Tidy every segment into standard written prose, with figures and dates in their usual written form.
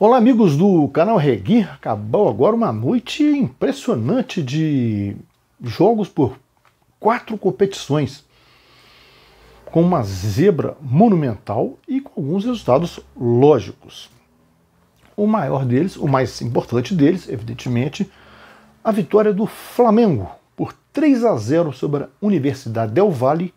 Olá, amigos do canal Regui. Acabou agora uma noite impressionante de jogos por 4 competições, com uma zebra monumental e com alguns resultados lógicos. O maior deles, o mais importante deles, evidentemente, a vitória do Flamengo por 3-0 sobre a Universidade del Valle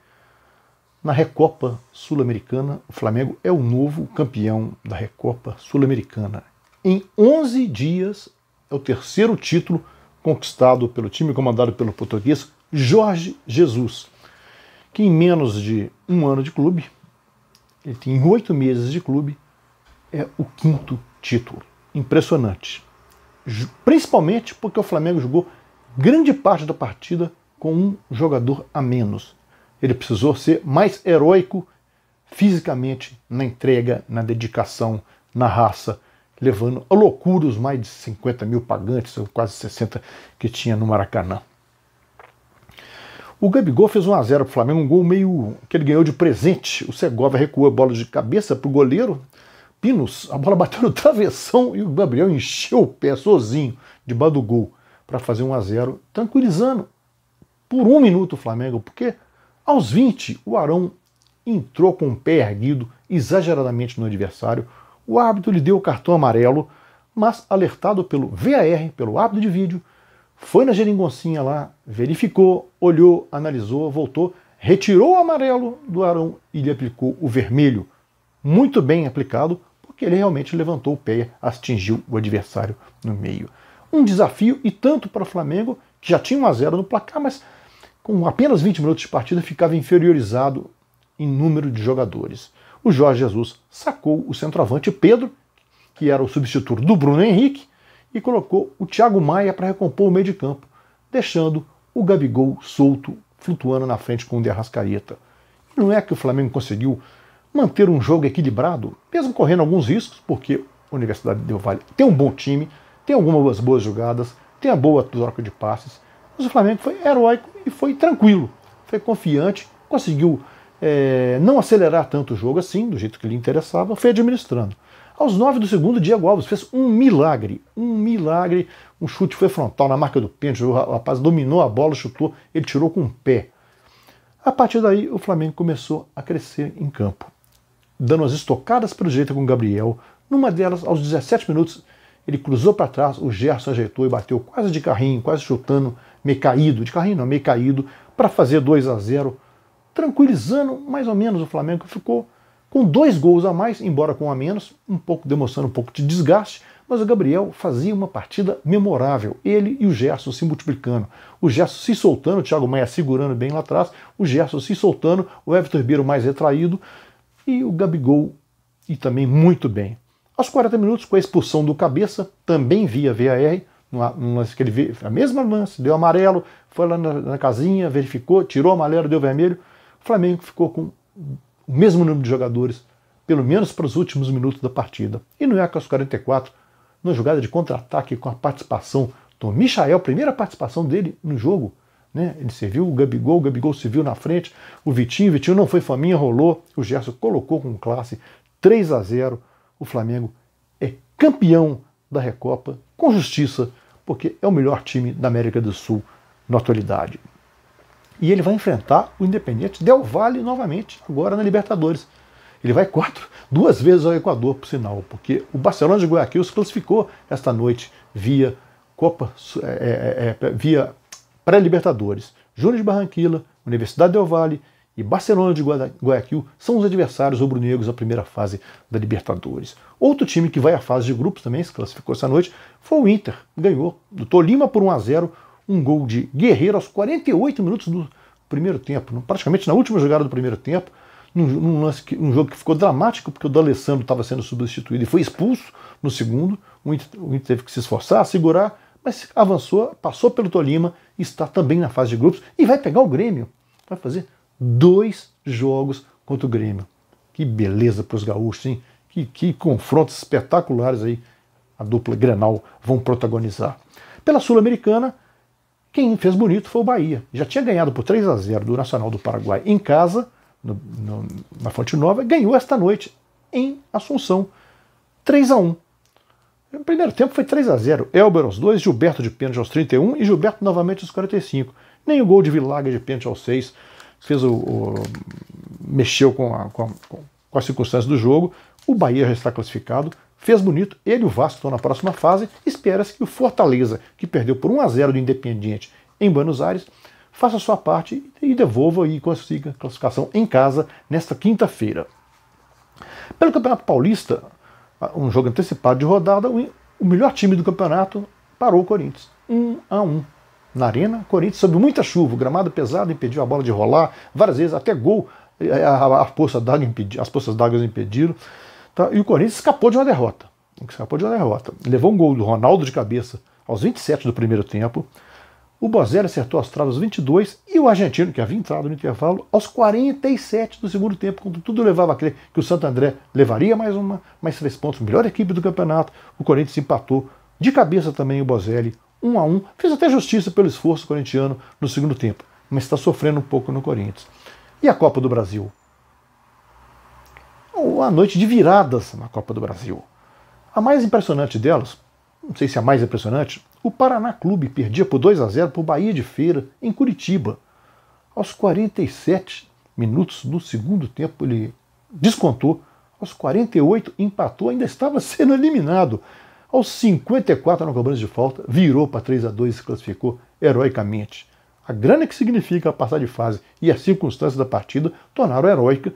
na Recopa Sul-Americana. O Flamengo é o novo campeão da Recopa Sul-Americana. Em 11 dias, é o terceiro título conquistado pelo time comandado pelo português Jorge Jesus, que em menos de um ano de clube, ele tem 8 meses de clube, é o 5º título. Impressionante. Principalmente porque o Flamengo jogou grande parte da partida com um jogador a menos. Ele precisou ser mais heróico fisicamente na entrega, na dedicação, na raça, levando a loucura os mais de 50 mil pagantes, ou quase 60 que tinha no Maracanã. O Gabigol fez 1-0 para o Flamengo, um gol meio que ele ganhou de presente. O Segovia recuou a bola de cabeça para o goleiro Pinos, a bola bateu no travessão e o Gabriel encheu o pé sozinho debaixo do gol para fazer 1-0, tranquilizando por 1 minuto o Flamengo, porque aos 20 o Arão entrou com o pé erguido exageradamente no adversário. O árbitro lhe deu o cartão amarelo, mas alertado pelo VAR, pelo árbitro de vídeo, foi na geringoncinha lá, verificou, olhou, analisou, voltou, retirou o amarelo do Arão e lhe aplicou o vermelho. Muito bem aplicado, porque ele realmente levantou o pé, atingiu o adversário no meio. Um desafio e tanto para o Flamengo, que já tinha 1-0 no placar, mas com apenas 20 minutos de partida ficava inferiorizado em número de jogadores. O Jorge Jesus sacou o centroavante Pedro, que era o substituto do Bruno Henrique, e colocou o Thiago Maia para recompor o meio de campo, deixando o Gabigol solto, flutuando na frente com o de Arrascaeta. E não é que o Flamengo conseguiu manter um jogo equilibrado, mesmo correndo alguns riscos, porque a Universidade del Valle tem um bom time, tem algumas boas jogadas, tem a boa troca de passes, mas o Flamengo foi heróico e foi tranquilo, foi confiante, conseguiu não acelerar tanto o jogo assim, do jeito que lhe interessava, foi administrando. Aos 9 do segundo, Diego Alves fez um milagre, um chute foi frontal na marca do pênalti, o rapaz dominou a bola, chutou, ele tirou com o pé. A partir daí, o Flamengo começou a crescer em campo, dando as estocadas pelo jeito com o Gabriel. Numa delas, aos 17 minutos, ele cruzou para trás, o Gerson ajeitou e bateu quase de carrinho, quase chutando, meio caído, de carrinho não, meio caído, para fazer 2-0, tranquilizando mais ou menos o Flamengo, que ficou com 2 gols a mais, embora com um a menos, demonstrando um pouco de desgaste, mas o Gabriel fazia uma partida memorável, ele e o Gerson se multiplicando, o Gerson se soltando, o Thiago Maia segurando bem lá atrás, o Gerson se soltando, o Everton Ribeiro mais retraído, e o Gabigol e também muito bem. Aos 40 minutos, com a expulsão do Cabeça, também via VAR, no lance que ele viu, a mesma lance, deu amarelo, foi lá na casinha, verificou, tirou o amarelo, deu vermelho. O Flamengo ficou com o mesmo número de jogadores, pelo menos para os últimos minutos da partida. E não é que aos 44, numa jogada de contra-ataque com a participação do Michael, primeira participação dele no jogo, né? Ele serviu o Gabigol se viu na frente, o Vitinho não foi faminha, rolou, o Gerson colocou com classe, 3-0, o Flamengo é campeão da Recopa, com justiça, porque é o melhor time da América do Sul na atualidade. E ele vai enfrentar o Independiente del Valle novamente, agora na Libertadores. Ele vai 2 vezes ao Equador, por sinal, porque o Barcelona de Guayaquil se classificou esta noite via via pré-Libertadores. Júnior de Barranquilla, Universidade del Valle e Barcelona de Guayaquil são os adversários rubro-negros da primeira fase da Libertadores. Outro time que vai à fase de grupos também se classificou essa noite foi o Inter, ganhou do Tolima por 1-0, um gol de Guerreiro aos 48 minutos do primeiro tempo, praticamente na última jogada do primeiro tempo, num jogo que ficou dramático, porque o D'Alessandro estava sendo substituído e foi expulso no segundo. O Inter teve que se esforçar, segurar, mas avançou, passou pelo Tolima, está também na fase de grupos e vai pegar o Grêmio. Vai fazer 2 jogos contra o Grêmio. Que beleza para os gaúchos, hein? Que confrontos espetaculares aí a dupla Grenal vão protagonizar. Pela Sul-Americana, quem fez bonito foi o Bahia. Já tinha ganhado por 3-0 do Nacional do Paraguai em casa, na Fonte Nova, ganhou esta noite em Assunção, 3-1. No primeiro tempo foi 3-0. Elber aos 2, Gilberto de pênalti aos 31 e Gilberto novamente aos 45. Nem o gol de Vilaga de pênalti aos 6 fez mexeu com as circunstâncias do jogo. O Bahia já está classificado, fez bonito. Ele e o Vasco estão na próxima fase. Espera-se que o Fortaleza, que perdeu por 1-0 do Independiente em Buenos Aires, faça a sua parte e devolva e consiga classificação em casa nesta quinta-feira. Pelo Campeonato Paulista, um jogo antecipado de rodada, o melhor time do campeonato parou o Corinthians. 1-1. Na Arena, Corinthians, sob muita chuva, o gramado pesado impediu a bola de rolar, várias vezes, até gol, as poças d'água impediram. Tá? E o Corinthians escapou de uma derrota. Levou um gol do Ronaldo de cabeça aos 27 do primeiro tempo. O Bozelli acertou as traves aos 22 e o argentino, que havia entrado no intervalo, aos 47 do segundo tempo, quando tudo levava a crer que o Santo André levaria mais 3 pontos, melhor equipe do campeonato. O Corinthians empatou de cabeça também o Bozelli, 1-1. Fez até justiça pelo esforço corintiano no segundo tempo, mas está sofrendo um pouco no Corinthians. E a Copa do Brasil? A noite de viradas na Copa do Brasil. A mais impressionante delas, não sei se a mais impressionante, o Paraná Clube perdia por 2-0 para o Bahia de Feira, em Curitiba. Aos 47 minutos do segundo tempo, ele descontou. Aos 48, empatou, ainda estava sendo eliminado. Aos 54, na cobrança de falta, virou para 3-2 e se classificou heroicamente. A grana que significa a passar de fase e as circunstâncias da partida tornaram heróica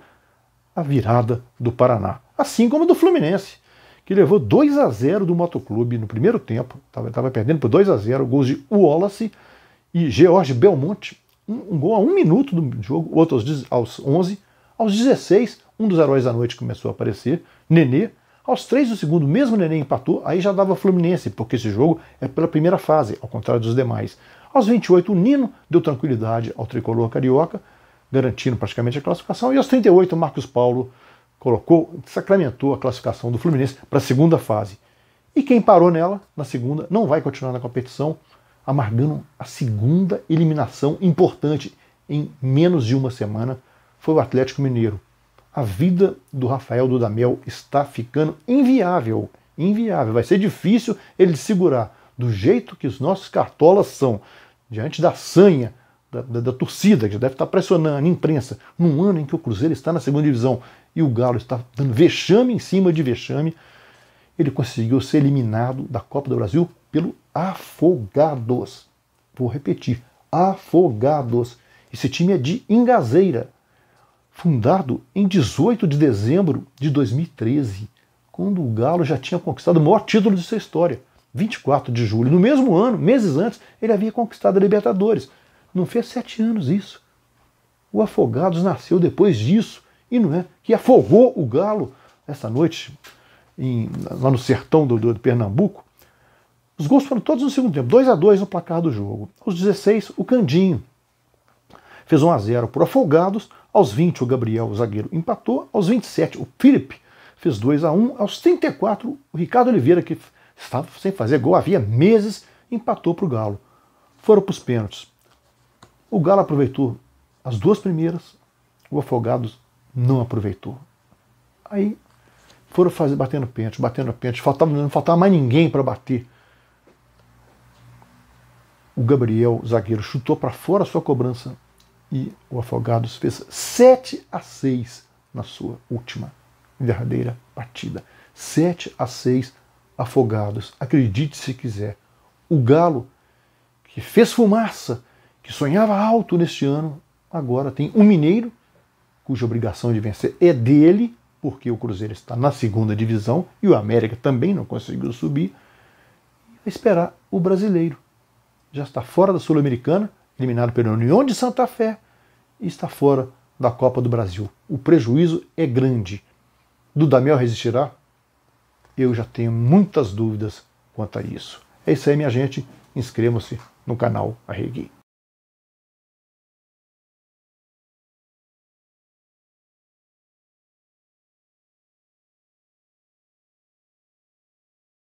a virada do Paraná. Assim como do Fluminense, que levou 2-0 do Motoclube no primeiro tempo. Estava perdendo por 2-0, gols de Wallace e George Belmonte. Um gol a 1 minuto do jogo, outro aos 11. Aos 16, um dos heróis da noite começou a aparecer, Nenê. Aos 3 do segundo, mesmo o Nenê empatou, aí já dava Fluminense, porque esse jogo é pela primeira fase, ao contrário dos demais. Aos 28, o Nino deu tranquilidade ao tricolor carioca, garantindo praticamente a classificação. E aos 38, o Marcos Paulo sacramentou a classificação do Fluminense para a segunda fase. E quem parou nela, na segunda, não vai continuar na competição, amargando a segunda eliminação importante em menos de uma semana, foi o Atlético Mineiro. A vida do Rafael Dudamel está ficando inviável. Inviável. Vai ser difícil ele segurar do jeito que os nossos cartolas são, diante da sanha da torcida, que já deve estar pressionando a imprensa, num ano em que o Cruzeiro está na segunda divisão e o Galo está dando vexame em cima de vexame. Ele conseguiu ser eliminado da Copa do Brasil pelo Afogados. Vou repetir, Afogados. Esse time é de Ingazeira, fundado em 18 de dezembro de 2013, quando o Galo já tinha conquistado o maior título de sua história, 24 de julho. No mesmo ano, meses antes, ele havia conquistado a Libertadores. Não fez 7 anos isso. O Afogados nasceu depois disso, e não é que afogou o Galo essa noite, lá no sertão do Pernambuco. Os gols foram todos no segundo tempo, 2-2 no placar do jogo. Aos 16, o Candinho fez 1-0 por Afogados. Aos 20, o Gabriel, o zagueiro, empatou. Aos 27, o Felipe fez 2-1. Aos 34, o Ricardo Oliveira, que estava sem fazer gol havia meses, empatou para o Galo. Foram para os pênaltis. O Galo aproveitou as 2 primeiras, o Afogados não aproveitou. Aí foram batendo pênalti, não faltava mais ninguém para bater. O Gabriel, o zagueiro, chutou para fora a sua cobrança e o Afogados fez 7-6 na sua última verdadeira partida. 7-6 Afogados. Acredite se quiser. O Galo, que fez fumaça, que sonhava alto neste ano, agora tem um mineiro, cuja obrigação de vencer é dele, porque o Cruzeiro está na segunda divisão e o América também não conseguiu subir. Vai esperar o brasileiro. Já está fora da Sul-Americana, eliminado pela União de Santa Fé, e está fora da Copa do Brasil. O prejuízo é grande. Dudamel resistirá? Eu já tenho muitas dúvidas quanto a isso. É isso aí, minha gente. Inscrevam-se no canal Arregui.